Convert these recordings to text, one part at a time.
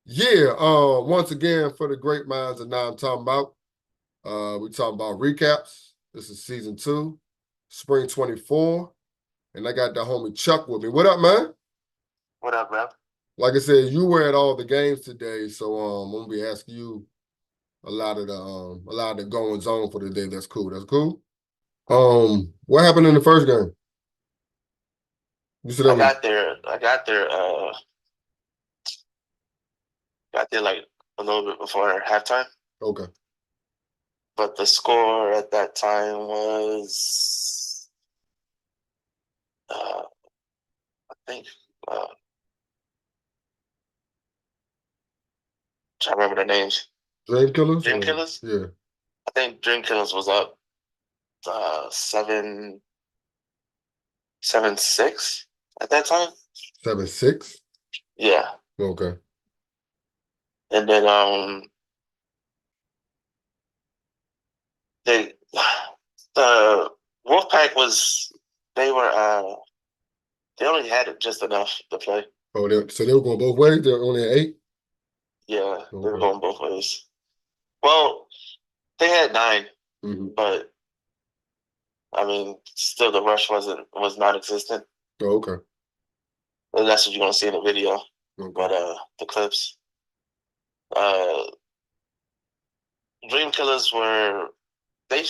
Yeah, once again for the great minds and now I'm talking about. We talking about recaps. This is season 2, spring 24. And I got the homie Chuck with me. What up, man? What up, bro? Like I said, you were at all the games today, so I'm gonna be asking you a lot of the goings on for the day. That's cool. That's cool. What happened in the first game? You said that I was got there. Got there like a little bit before halftime, okay. but the score at that time was, I think, trying to remember the names. Dream Killers Dream or Killers. yeah. I think Dream Killers was up 7-6 at that time. 7-6? Yeah, Okay. and then they the Wolfpack was they only had just enough to play. Oh, so they were going both ways. They're only at 8. Yeah, they were Okay. going both ways. Well, they had 9, Mm-hmm. but I mean, still the rush was non-existent. Oh, okay. And that's what you're gonna see in the video. Okay. But the clips, uh, Dream Killers were they.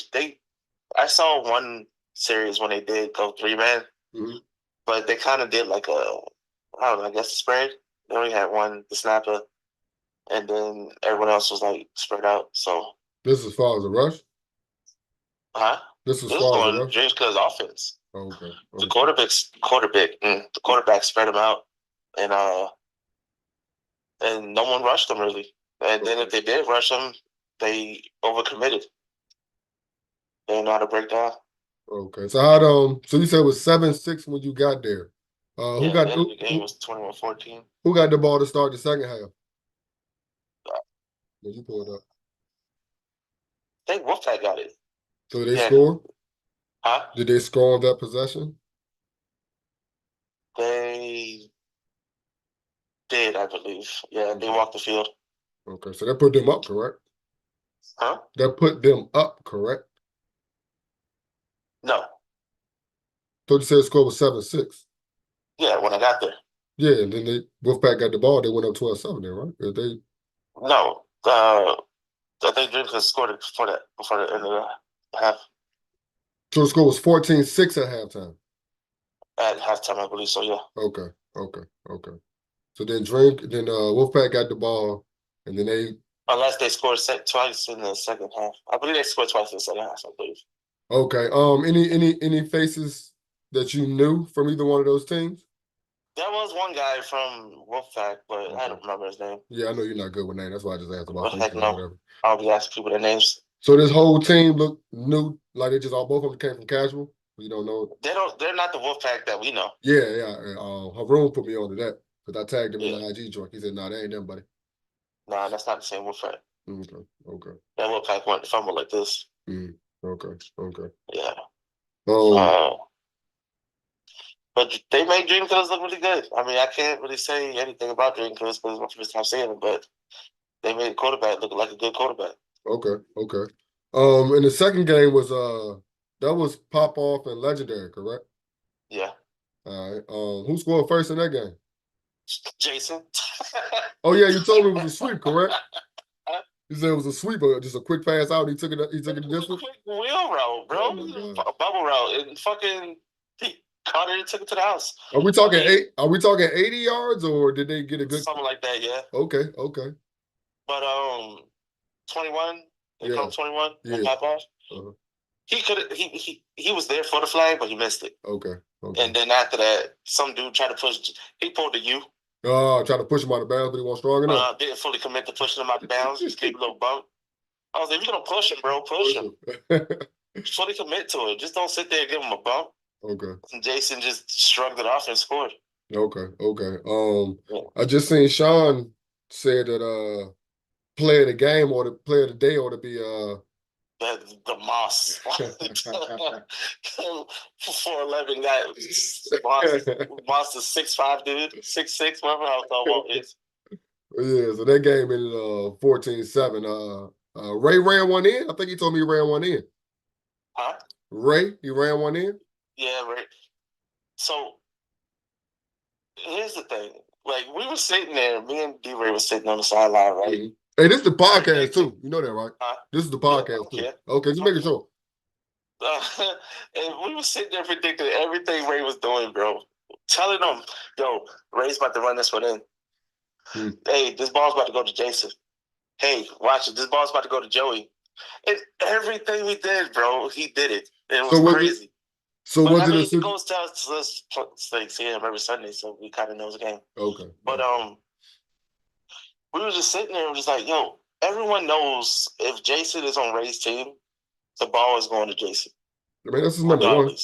I saw one series when they did go 3-man, Mm-hmm. but they kind of did like I don't know, I guess a spread. They only had one, the snapper, and then everyone else was like spread out. So, This is as far as the rush. huh? This is as This was far as the going rush. Dream Killers offense. Okay. The Okay. quarterback spread them out, and no one rushed them really. And then if Okay. they did rush them, they overcommitted. They didn't know how to break down. Okay. So how so you said it was 7-6 when you got there. Who Yeah, the got end of the game was 21-14. who got the ball to start the second half? When you pulled up. I think Wolfpack got it. So did they Yeah, score? huh? Did they score on that possession? They did, I believe. Yeah, they Okay. walked the field. Okay. So that put them up, correct? Huh? That put them up, correct? No. So you said the score was 7-6. Yeah, when I got there. Yeah, and then Wolfpack got the ball, they went up 12-7 there, right? If they No. I think Dreamcast scored it before the end of the half. So the score was 14-6 at halftime. At halftime, I believe so. Yeah. Okay, okay, okay. So then Wolfpack got the ball, and then they Unless they scored twice in the second half. I believe they scored twice in the second half, I believe. okay. Any faces that you knew from either one of those teams? There was one guy from Wolfpack, but I Okay. don't remember his name. Yeah, I know you're not good with names. That's why I just asked about But heck faces or no. whatever. I'll be asking people their names. So this whole team looked new, like they just all both of them came from casual. You don't know. They're not the Wolfpack that we know. Yeah, yeah. Haroon put me onto that because I tagged him in Yeah. the IG joint. He said, "No, nah, that ain't them, buddy." Nah, that's not the same Wolfpack. Okay, okay, That Wolfpack went to fumble like this. okay, okay. Yeah. Um, Uh, but they made Dream Killers look really good. I mean, I can't really say anything about Dream Killers because it's my first time seeing them, but they made the quarterback look like a good quarterback. okay, okay. And the second game was that was Pop Off and Legendary, correct? Yeah. All right. Who scored first in that game? Jason. Oh yeah, you told me it was a sweep, correct? You said it was a sweep, or just a quick pass out. He took it. He took it the distance. Quick wheel route, Oh bro. my A gosh. bubble route. And fucking he caught it and took it to the house. Are we I talking mean, eight? Are we talking 80 yards, or did they get a good? something like that, yeah. Okay, okay, But 21, they yeah, come 21 and yeah. pop off. Uh-huh. He could he was there for the flag, but he missed it. Okay, okay. And then after that, some dude tried to push. He pulled the U. Oh, try to push him out of bounds, but he wasn't strong enough. Didn't fully commit to pushing him out of bounds. Just gave a little bump. I was like, if you're gonna push him, bro, push him. Fully commit to it. Just don't sit there and give him a bump. Okay. And Jason just shrugged it off and scored. Okay. Okay. Yeah. I just seen Sean said that play of the game or the play of the day ought to be The Moss. 4'11" guy. Moss is 6'5", dude. 6'6", whatever how tall Walt is. Yeah, so that game ended 14-7. Ray ran one in. I think he told me he ran one in. Huh? Ray, he ran one in. Yeah, right. So here's the thing. Like we were sitting there, me and D-Ray was sitting on the sideline, right? Mm-hmm. Hey, this is the podcast too. You know that, right? This is the Yeah, podcast too. okay. Okay, just making sure. And we were sitting there predicting everything Ray was doing, bro. Telling them, yo, Ray's about to run this one in. Hey, this ball's about to go to Jason. Hey, watch it. This ball's about to go to Joey. And everything we did, bro, he did it. It was crazy. So but was I it mean, a he goes to us like see him every Sunday, so we kind of know the game. Okay. But we were just sitting there and just like, yo, everyone knows if Jason is on Ray's team, the ball is going to Jason. I mean, this is number one.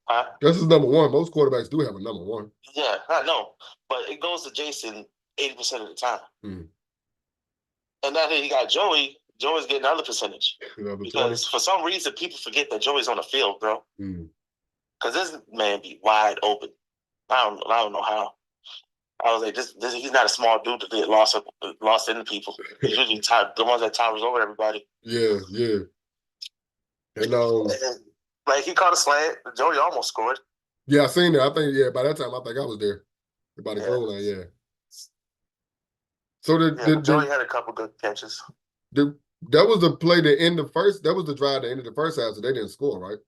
Huh? This is number one. Most quarterbacks do have a number one. Yeah, I know. But it goes to Jason 80% of the time. And now that he got Joey, Joey's getting another percentage. Because for some reason, people forget that Joey's on the field, bro. Because this man be wide open. I don't know how. I was like, this he's not a small dude to get lost into people. He's usually the ones that towers over everybody. Yeah. And like he caught a slant. Joey almost scored. Yeah, I seen that. I think by that time I think I was there. By the goal line, So Joey had a couple good catches. That was the play that ended the first. That was the drive that ended the first half. So they didn't score, right?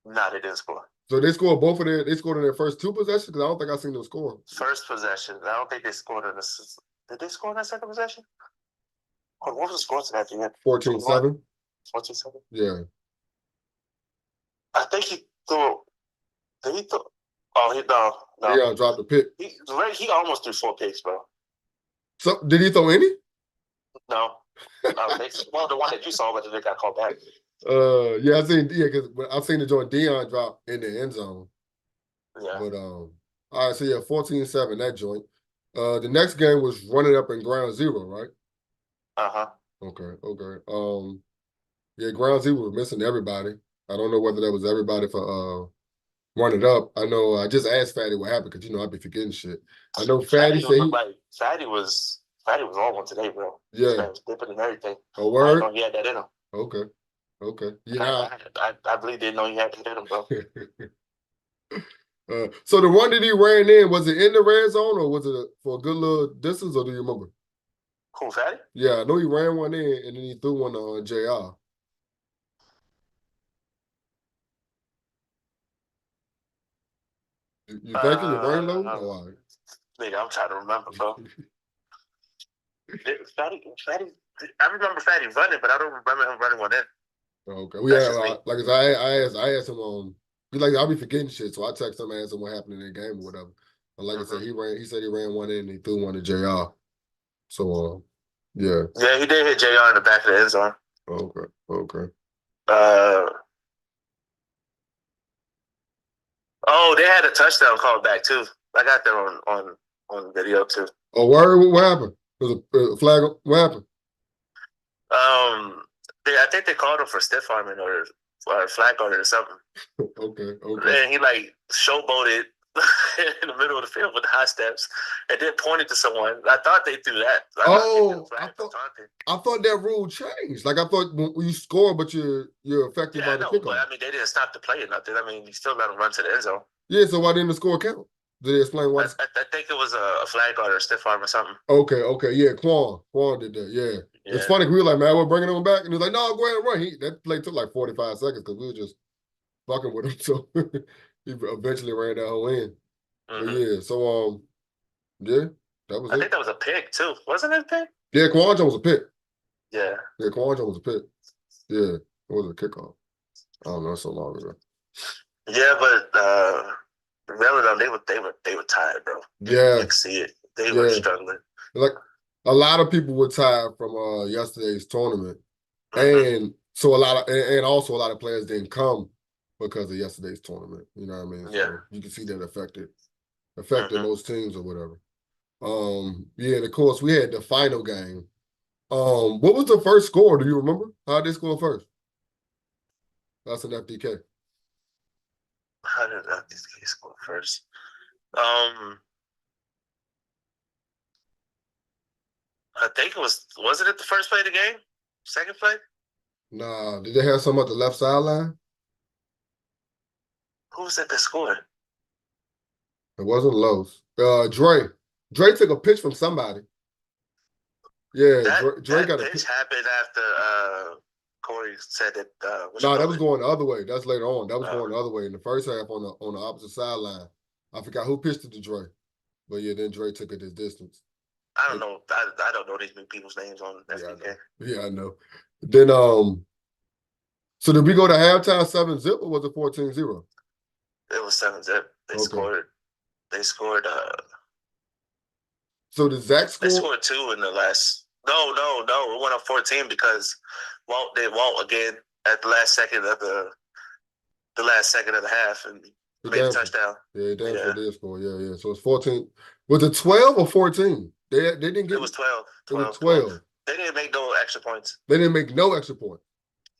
No, they didn't score. So they scored both of their. They scored in their first two possessions because I don't think I seen them score. First possession. I don't think they scored in the. Did they score in that second possession? What was the score to that game? 14-7. 14-7. Yeah. I think he threw. Did he throw? Oh, no. Yeah, dropped the pick. He almost threw 4 picks, bro. So did he throw any? No. Well, the one that you saw, but they got called back. Yeah, because I've seen the joint Dion drop in the end zone. Yeah. But all right, so 14-7 that joint. The next game was running up in ground zero, right? Uh-huh. Okay. Yeah, ground zero was missing everybody. I don't know whether that was everybody for run it up. I know I just asked Fatty what happened because I'd be forgetting shit. I know Fatty said Fatty was on one today, bro. Yeah. He was dipping and everything. Oh, word? I didn't know he had that in him. Okay. Yeah. I really didn't know he had that in him, bro. So the one that he ran in, was it in the red zone or was it for a good little distance, or do you remember? Who, Fatty? Yeah, I know he ran one in and then he threw one on JR. You thinking your brain low? Oh, right. Nigga, I'm trying to remember, bro. Fatty, I remember Fatty running, but I don't remember him running one in. Okay. I asked him I'll be forgetting shit, so I text him and asked him what happened in the game or whatever. But like I said, he said he ran one in and he threw one to JR. So yeah. Yeah, he did hit JR in the back of the end zone. Okay. Oh, they had a touchdown called back too. I got that on video too. Oh, word? What happened? Was a flag? What happened? I think they called him for stiff arming or flag guarding or something. Okay. And he like showboated in the middle of the field with the high steps and then pointed to someone. I thought they threw that. I thought that rule changed. Like I thought when you score, but you're affected by the kickoff. But I mean, they didn't stop the play or nothing. I mean, you still let them run to the end zone. Yeah, so why didn't the score count? Did they explain why? I think it was a flag guard or a stiff arm or something. Okay. Yeah, Quan did that. Yeah. It's funny. We were like, man, we're bringing him back. And he was like, no, go ahead and run. That play took like 45 seconds because we were just fucking with him. So he eventually ran that whole in. But yeah, so yeah, that was it. I think that was a pick too. Wasn't it a pick? Yeah, Quan was a pick. Yeah, Quan was a pick. Yeah, it was a kickoff. I don't know, so long ago. Yeah, but really, they were tired, bro. Yeah, you could see it. They were struggling. Like a lot of people were tired from yesterday's tournament, and so and also a lot of players didn't come because of yesterday's tournament. You know what I mean? Yeah, so you can see that affected most teams or whatever. Yeah, and of course we had the final game. What was the first score? Do you remember? How did they score first? That's an FDK. How did FDK score first? I think it wasn't it the first play of the game? Second play? Nah, did they have some at the left sideline? Who was that scored? It wasn't Los. Dre. Dre took a pitch from somebody. Yeah, Dre got a pitch happened after Corey said that. No, that was going the other way. That's later on. That was going the other way in the first half on the opposite sideline. I forgot who pitched it to Dre, but yeah, then Dre took it this distance. I don't know. I don't know these people's names on SBK. Yeah, I know. Then so did we go to halftime 7-0 or was it 14-0? It was 7-0. They scored. So did Zach score? They scored 2 in the last. No. It went up 14 because Walt again at the last second of the half and made a touchdown. Yeah, they did score. Yeah. So it's 14. Was it 12 or 14? They didn't get. It was 12. It was 12. They didn't make no extra points. They didn't make no extra points.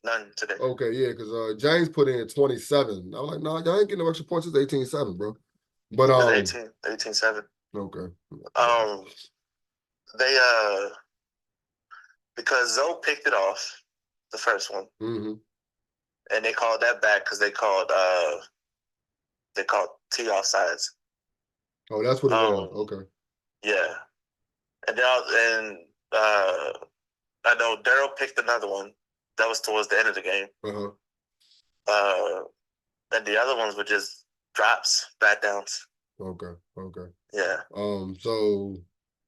None today. Okay, yeah, because James put in 27. I was like, no, y'all ain't getting no extra points. It's 18-7, bro. But 18-7. Okay. They because Zoe picked it off the first one, and they called that back because they called T offsides. Oh, that's what it was. Okay. Yeah, and I know Daryl picked another one. That was towards the end of the game. And the other ones were just drops, bat downs. Okay. Yeah. So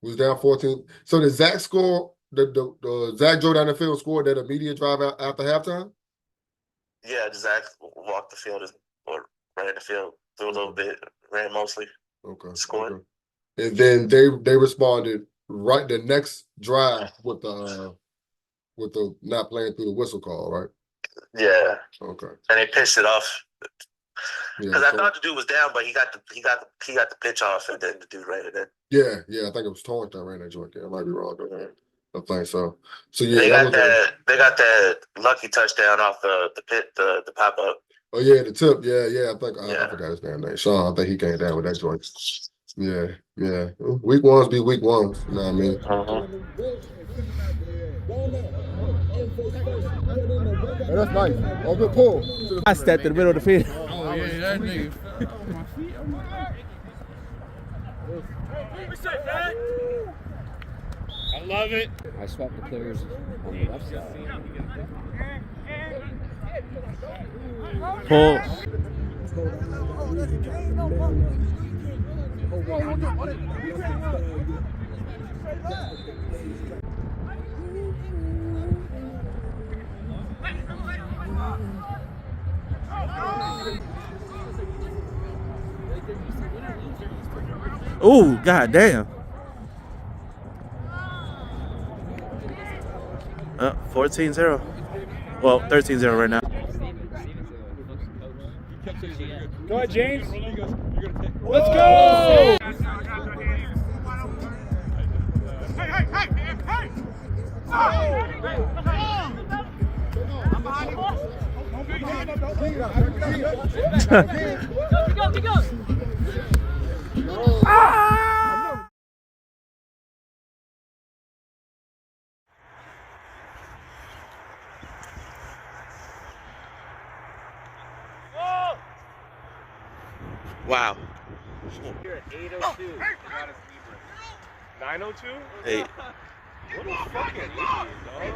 was down 14. So did Zach score? The Zach drove down the field, scored that immediate drive after halftime? Yeah, Zach walked the field or ran the field through a little bit, ran mostly. Okay. Scored. Okay. And then they responded right the next drive with the not playing through the whistle call, right? Yeah. Okay. And they pitched it off. Because I thought the dude was down, but he got the pitch off, and then the dude ran it in. Yeah. I think it was Torrance that ran that joint there. I might be wrong, but I think so. So yeah, they got that lucky touchdown off the pop up. Oh yeah, the tip. Yeah. I think I forgot his damn name. Sean. I think he came down with that joint. Yeah. Week ones be week ones. You know what I mean? Oh, that's nice. Oh, good pull. I stepped in the middle of the field. Oh, yeah, that nigga. I love it. I swapped the players on the left side. Pull. Ooh, goddamn. 14-0. Well, 13-0 right now. Go ahead, James. Let's go! Go! Wow. You're at 8:02. 9:02? 8. What a fucking idiot, dog.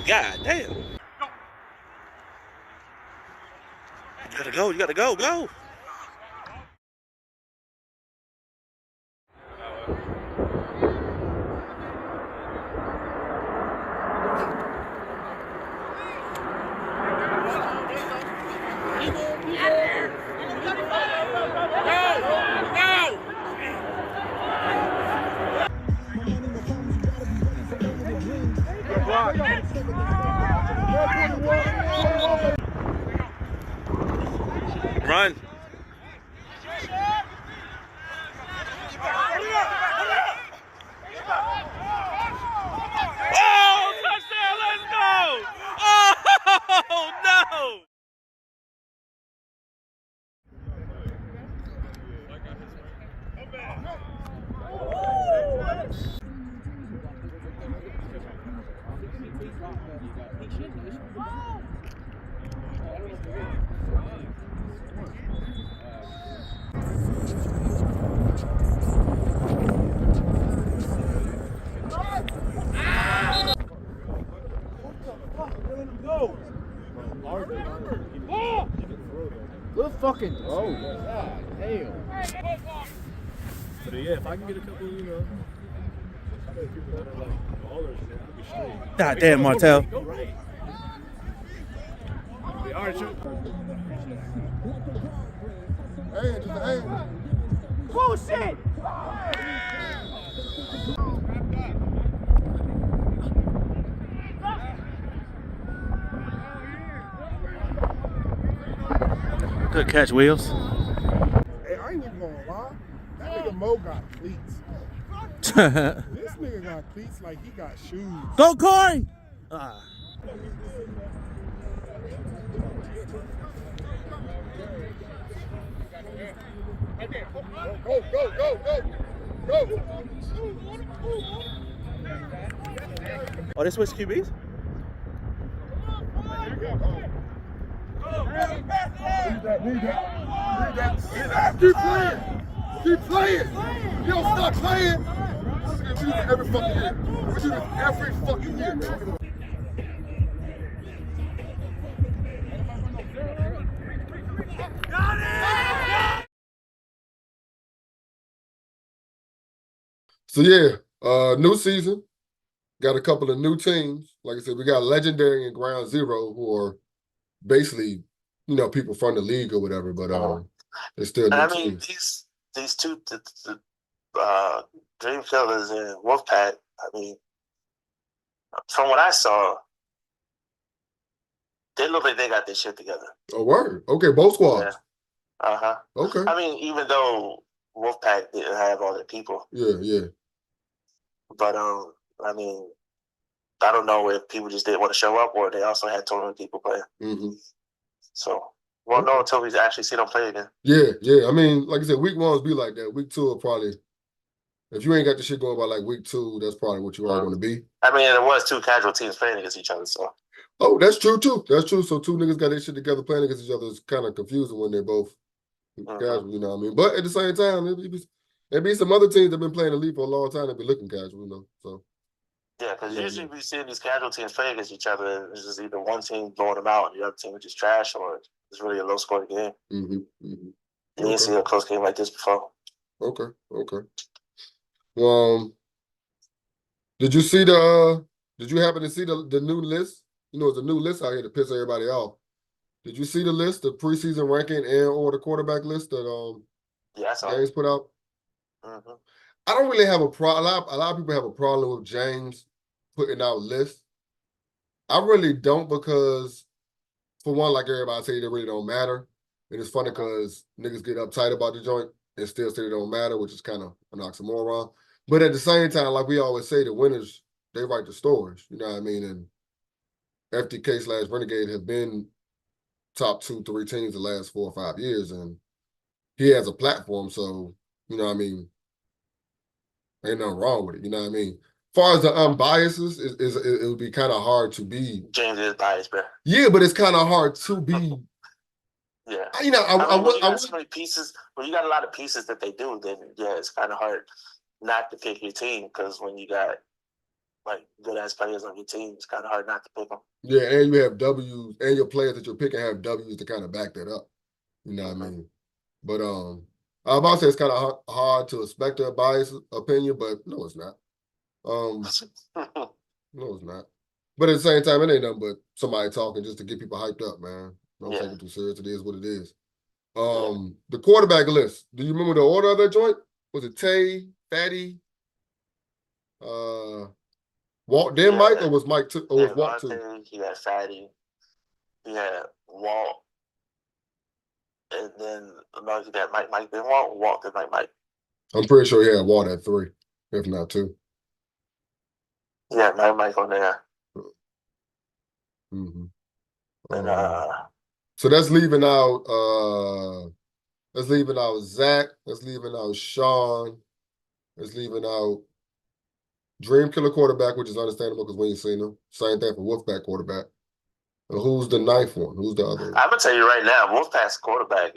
God damn. You gotta go. Run. Good fucking throw. God damn. But yeah, if I can get a couple, you know. God damn, Martell. Hey, just hey. Bullshit! Good catch, Wheels. Hey, I ain't even gonna lie. That nigga Mo got cleats. This nigga got cleats like he got shoes. Go, Corey! Ah. Go, go, go, go, go. Oh, they switched QBs? Need that. Keep playing. Keep playing. You don't stop playing. We do this every fucking year. We do this every fucking year. So yeah, new season. Got a couple of new teams. Like I said, we got Legendary and Ground Zero, who are basically, people from the league or whatever, but it's still new teams. These two Dream Killers and Wolfpack, I mean, from what I saw, they look like they got their shit together. Oh, word. Okay, both squads. Yeah. Uh-huh. Okay. I mean, even though Wolfpack didn't have all their people. Yeah. But I mean, I don't know if people just didn't want to show up or they also had tournament people playing. Mm-hmm. So we'll know until we actually see them play again. Yeah. I mean, like I said, week 1's be like that. Week 2 will probably, if you ain't got the shit going by like week 2, that's probably what you are going to be. I mean, there was 2 casual teams playing against each other, so. Oh, that's true too. That's true. So 2 niggas got their shit together playing against each other is kind of confusing when they're both casual, you know what I mean? But at the same time, there be some other teams that have been playing the league for a long time that be looking casual, so. Yeah, because usually we see these casual teams play against each other, and it's just either one team blowing them out and the other team is just trash, or it's really a low-scoring game. You didn't see a close game like this before. Okay. Did you happen to see the new list? It's a new list out here to piss everybody off. Did you see the list, the preseason ranking or the quarterback list that Yeah, I saw James put out? Mm-hmm. I don't really have a problem. A lot of people have a problem with James putting out lists. I really don't, because for one, like everybody say, they really don't matter. And it's funny because niggas get uptight about the joint and still say they don't matter, which is kind of an oxymoron. But at the same time, like we always say, the winners, they write the stories. You know what I mean? And FTK/Renegade have been top 2-3 teams the last 4 or 5 years, and he has a platform, so you know what I mean, ain't nothing wrong with it. You know what I mean? As far as the unbiases, it would be kind of hard to be. James is biased, bro. Yeah, but it's kind of hard to be. Yeah. You know, when you got so many pieces, when you got a lot of pieces that they do, then yeah, it's kind of hard not to pick your team, because when you got like good ass players on your team, it's kind of hard not to pick them. Yeah, and you have W's, and your players that you're picking have W's to kind of back that up. You know what I mean? But I'm about to say it's kind of hard to expect a biased opinion, but no, it's not. No, it's not. But at the same time, it ain't nothing but somebody talking just to get people hyped up, man. Don't take it too serious. It is what it is. The quarterback list. Do you remember the order of that joint? Was it Tay, Fatty, Walt, then Mike, or was Mike two? Or was Walt two? He had Fatty. He had Walt. And then he had Mike, then Walt, then Mike. I'm pretty sure he had Walt at 3, if not 2. Yeah, Mike on there. And so that's leaving out Zach, that's leaving out Sean, It's leaving out Dream Killer quarterback, which is understandable because we ain't seen him. Same thing for Wolfpack quarterback. And who's the ninth one? Who's the other one? I'm gonna tell you right now, Wolfpack's quarterback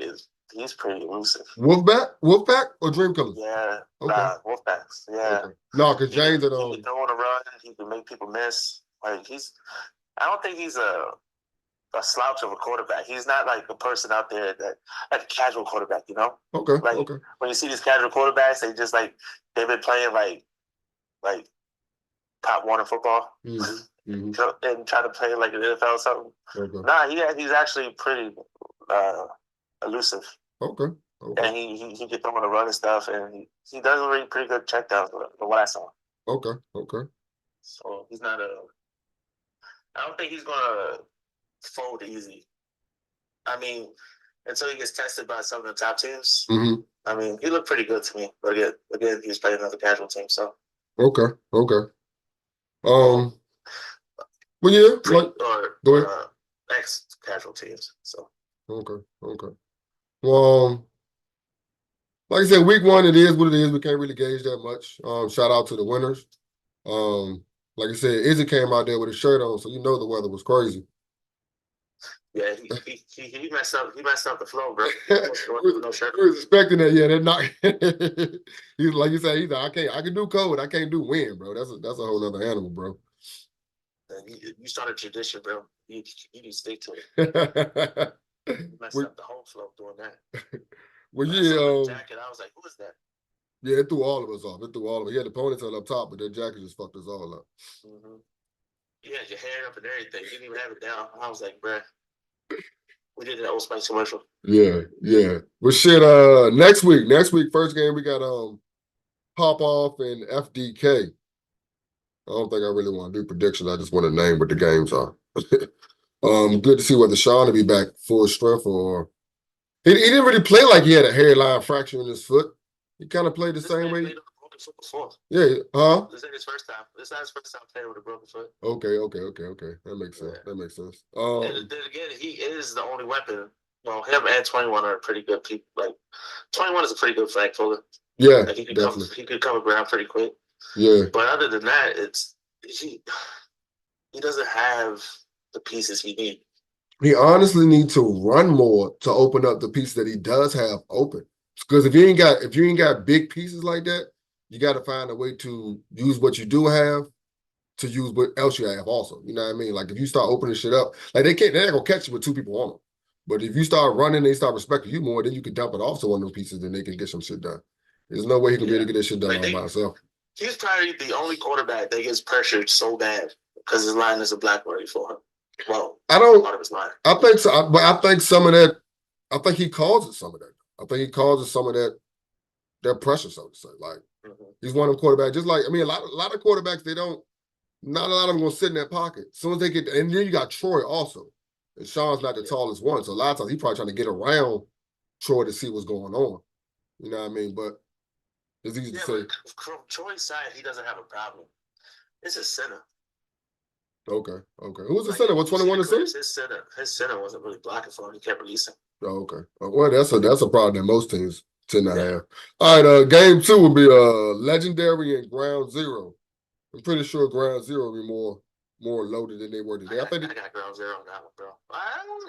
he's pretty elusive. Wolfpack or Dream Killer? Yeah, okay. Wolfpack's. Yeah. Okay. No, because James he can throw on a run. He can make people miss. Like I don't think he's a slouch of a quarterback. He's not like a person out there that like a casual quarterback, you know? Okay. Like okay. when you see these casual quarterbacks, they just like they've been playing like top one in football and try to play like an NFL or something. Okay. Nah, he's actually pretty elusive. Okay. And he can throw on a run and stuff, and he does really pretty good checkdowns from what I saw. Okay. Okay. So he's not I don't think he's gonna fold easy. I mean, until he gets tested by some of the top teams. I mean, he looked pretty good to me. But again, he's playing another casual team. So okay. Well, yeah, or ex casual teams. So okay. Well, like I said, week one, it is what it is. We can't really gauge that much. Shout out to the winners. Like I said, Izzy came out there with a shirt on, so you know the weather was crazy. Yeah, he messed up. He messed up the flow, bro. No shirt. We was expecting that. Yeah, that not. He's like you said. He's like, I can do cold. I can't do wind, bro. That's a whole other animal, bro. You started a tradition, bro. You need to stick to it. You messed up the whole flow doing that. Well, jacket. I was like, who is that? Yeah, it threw all of us off. It threw all of us. He had the ponytail up top, but that jacket just fucked us all up. You had your hair up and everything. You didn't even have it down. I was like, bruh. We did that Old Spice commercial. Yeah. But shit, next week, first game, we got Pop Off and FDK. I don't think I really want to do predictions. I just want to name what the games are. Good to see whether Sean will be back full strength or he didn't really play like he had a hairline fracture in his foot. He kind of played the same way. Yeah, huh? This ain't his first time. This is not his first time playing with a broken foot. Okay. That makes sense. That makes sense. And then again, he is the only weapon. Well, him and 21 are pretty good people. Like 21 is a pretty good flag folder. Yeah, like he could cover ground pretty quick. Yeah. But other than that, he doesn't have the pieces he needs. He honestly needs to run more to open up the pieces that he does have open. Because if you ain't got big pieces like that, you got to find a way to use what you do have to use what else you have also. You know what I mean? Like if you start opening shit up, like they're not gonna catch you with two people on them. But if you start running, they start respecting you more, then you can dump it off to one of those pieces and they can get some shit done. There's no way he can be able to get this shit done all by himself. He's probably the only quarterback that gets pressured so bad because his line is a blackberry for him. Well, part of his line. I think so, but I think some of that, I think he causes some of that. I think he causes some of that pressure, so to say. Like he's one of them quarterbacks, just like, I mean, a lot of quarterbacks, not a lot of them gonna sit in that pocket. As soon as they get, and then you got Troy also. And Sean's not the tallest one, so a lot of times he's probably trying to get around Troy to see what's going on. You know what I mean? But it's easy to say. From Troy's side, he doesn't have a problem. It's his center. Okay. Who's the center? What 21 is center? His center wasn't really blocking for him. He kept releasing. Oh, okay. Well, that's a problem that most teams tend to have. All right, game 2 will be Legendary and Ground Zero. I'm pretty sure Ground Zero will be more loaded than they were today. I got Ground Zero on that one, bro.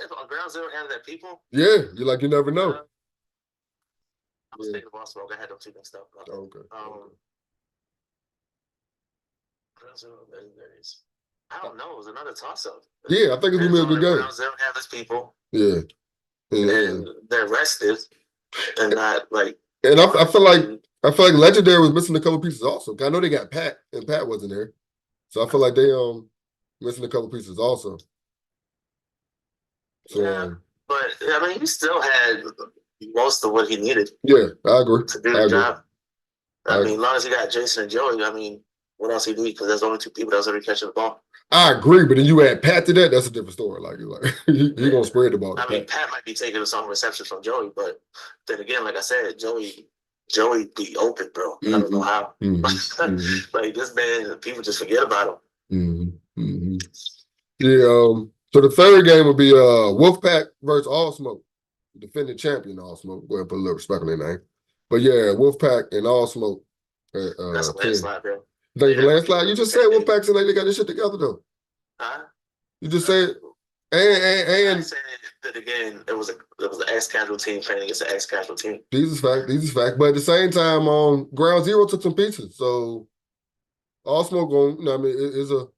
If Ground Zero had that people. Yeah, you never know. I was thinking of Boston. I had them two mixed up. Okay. Ground Zero Legendaries. I don't know. It was another toss-up. Yeah, I think it's gonna be a good game. Ground Zero have his people. Yeah. And they're rested and not like. And I feel like Legendary was missing a couple pieces also. I know they got Pat, and Pat wasn't there, so I feel like they missing a couple pieces also. So, yeah, but I mean, he still had most of what he needed. Yeah, I agree. To do the job. I mean, as long as he got Jason and Joey, I mean, what else he need? Because there's only two people that's ever catching the ball. I agree, but then you add Pat to that, that's a different story. Like you're gonna spread the ball. I mean, Pat might be taking some receptions from Joey, but then again, like I said, Joey be open, bro. I don't know how. Like this man, people just forget about him. Yeah. So the third game will be Wolfpack versus All Smoke, defending champion All Smoke. Go ahead and put a little respect on their name. But yeah, Wolfpack and All Smoke That's a landslide, bro. You think it's a landslide? You just said Wolfpack and they got this shit together though. Huh? You just said I said that again. It was an ex-casual team playing against an ex-casual team. These is fact. But at the same time, Ground Zero took some pieces. So all smoke on. I mean,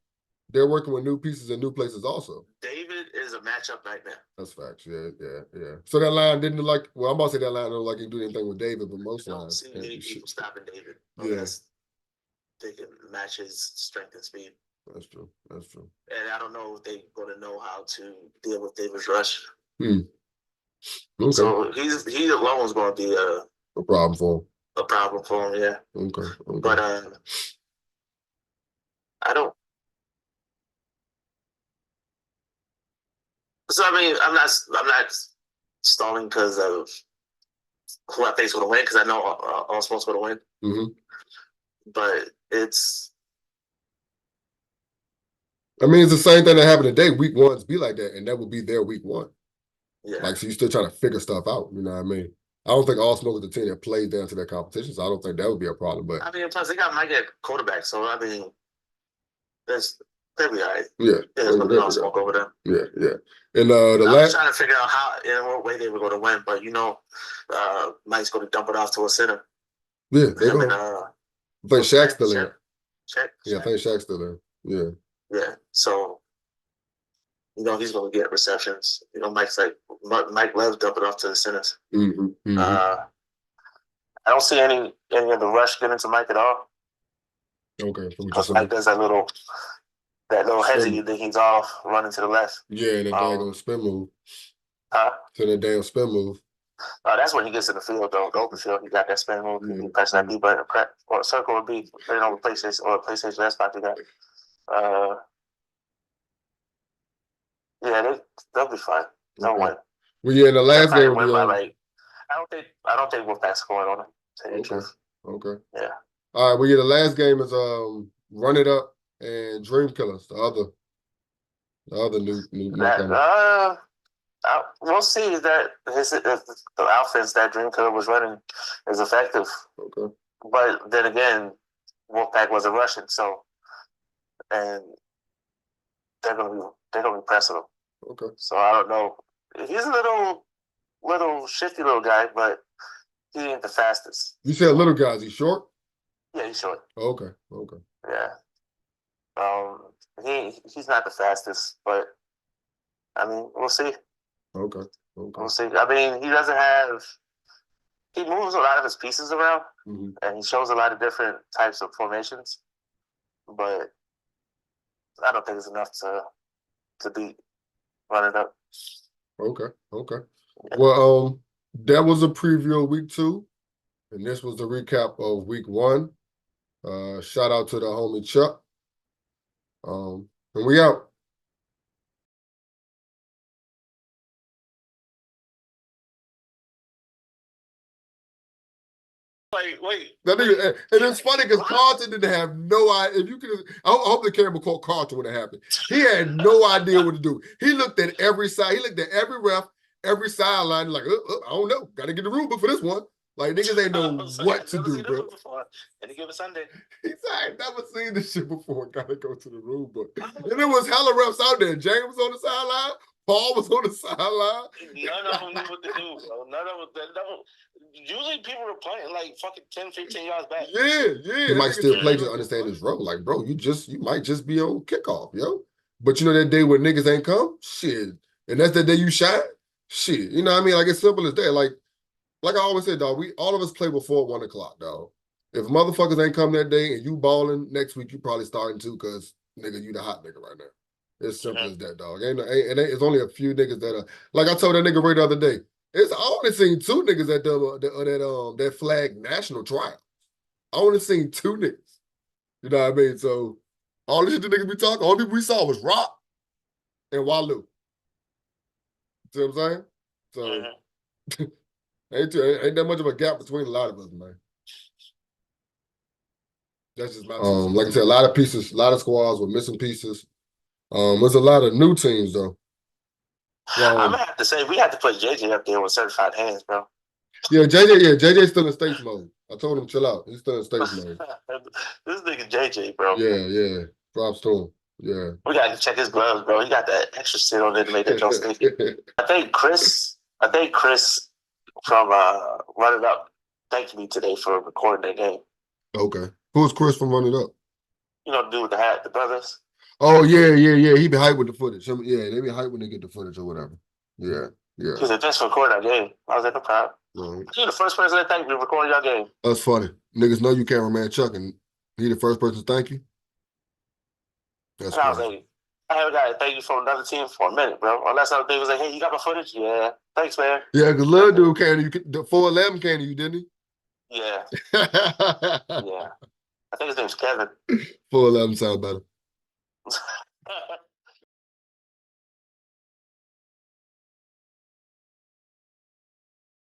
they're working with new pieces in new places also. David is a matchup nightmare. That's facts. Yeah. So that line didn't look like. Well, I'm about to say that line didn't look like he can do anything with David, but most lines. I don't see many people stopping David. Yeah. They can match his strength and speed. That's true. And I don't know if they're going to know how to deal with David's rush. Okay. So he alone is going to be a problem for him. A problem for him, yeah. Okay. But I don't. So I mean, I'm not stalling because of who I think's going to win, because I know all smoke's going to win. Mm-hmm. But it's. I mean, it's the same thing that happened today. Week ones be like that, and that would be their week one. Yeah. Like, so you're still trying to figure stuff out. You know what I mean? I don't think all smoke is the team that plays down to their competition, so I don't think that would be a problem. But I mean, plus they might get quarterback, so I mean, they'll be all right. Yeah. There's gonna be all smoke over them. Yeah. And I was trying to figure out how, in what way they were going to win, but Mike's going to dump it off to a center. Yeah, they're going. I think Shaq's still in. Shaq? Yeah, I think Shaq's still in. Yeah. Yeah. So, he's going to get receptions. Mike loves dumping off to the centers. Mm-hmm. I don't see any of the rush getting to Mike at all. Okay. Mike does that little hezzy, you think he's off, running to the left. Yeah, and that damn spin move. Huh? To the damn spin move. That's when he gets in the field, though. The open field, he got that spin move. He pressing that B button, or circle or B, depending on the PlayStation, that spot they got. Yeah, they'll be fine. They'll win. Well, yeah, in the last game, I don't think Wolfpack's scoring on them. Okay. Yeah. All right. Well, yeah, the last game is Run It Up and Dream Killers, the other new we'll see if the offense that Dream Killer was running is effective. Okay. But then again, Wolfpack wasn't rushing, and they're gonna be pressing him. Okay. So I don't know. He's a little shifty little guy, but he ain't the fastest. You said little guy, is he short? Yeah, he's short. Okay. Yeah. He's not the fastest, but I mean, we'll see. Okay. We'll see. I mean, he moves a lot of his pieces around, and he shows a lot of different types of formations, but I don't think it's enough to beat Run It Up. Okay. Yeah. Well, that was a preview of week 2, and this was the recap of week 1. Shout out to the homie Chuck. And we out. Wait. That nigga, and it's funny because Carlton didn't have no idea. If you could, I hope the camera caught Carlton when it happened. He had no idea what to do. He looked at every side. He looked at every ref, every sideline. Like, I don't know. Got to get the rule book for this one. Like, niggas ain't know what to do, bro. Any given Sunday. He said, I ain't never seen this shit before. Got to go to the rule book. And there was hella refs out there. James was on the sideline. Paul was on the sideline. None of them knew what to do, bro. None of them. Usually people were playing like fucking 10, 15 yards back. Yeah. He might still play, just understand his role. Like, bro, you might just be on kickoff, yo. But you know that day when niggas ain't come? Shit. And that's the day you shine? Shit. You know what I mean? Like, it's simple as that. Like I always said, dog, all of us play before 1 o'clock, dog. If motherfuckers ain't come that day and you balling, next week you probably starting to because, nigga, you the hot nigga right now. It's simple as that, dog. It's only a few niggas that are, like I told that nigga Ray the other day, I only seen 2 niggas at that flag national trial. I only seen 2 niggas. You know what I mean? So all the shit the niggas be talking, all people we saw was Rock and Walou. See what I'm saying? So ain't that much of a gap between a lot of us, man. That's just my like I said, a lot of pieces, a lot of squads with missing pieces. There's a lot of new teams though. I'm gonna have to say we have to put JJ up there with certified hands, bro. Yeah, JJ's still in states mode. I told him chill out. He's still in stage mode. This nigga JJ, bro. Yeah. Props to him. Yeah. We gotta check his gloves, bro. He got that extra shit on there to make that jump sticky. I think Chris from Run It Up thanked me today for recording that game. Okay. Who's Chris from Run It Up? You know, the dude with the hat, the brothers. Oh, yeah. He be hyped with the footage. Yeah, they be hyped when they get the footage or whatever. Yeah. He said, thanks for recording that game. I was like, no problem. Right. You're the first person that thanked me for recording your game. That's funny. Niggas know you cameraman Chuck, and he the first person to thank you? That's and I was like, I haven't got a thank you from another team for a minute, bro. Unless other thing was like, hey, you got my footage? Yeah. Thanks, man. Yeah, because little dude came to you, the 411 came to you, didn't he? Yeah. Yeah. I think his name's Kevin. 411 sounds better.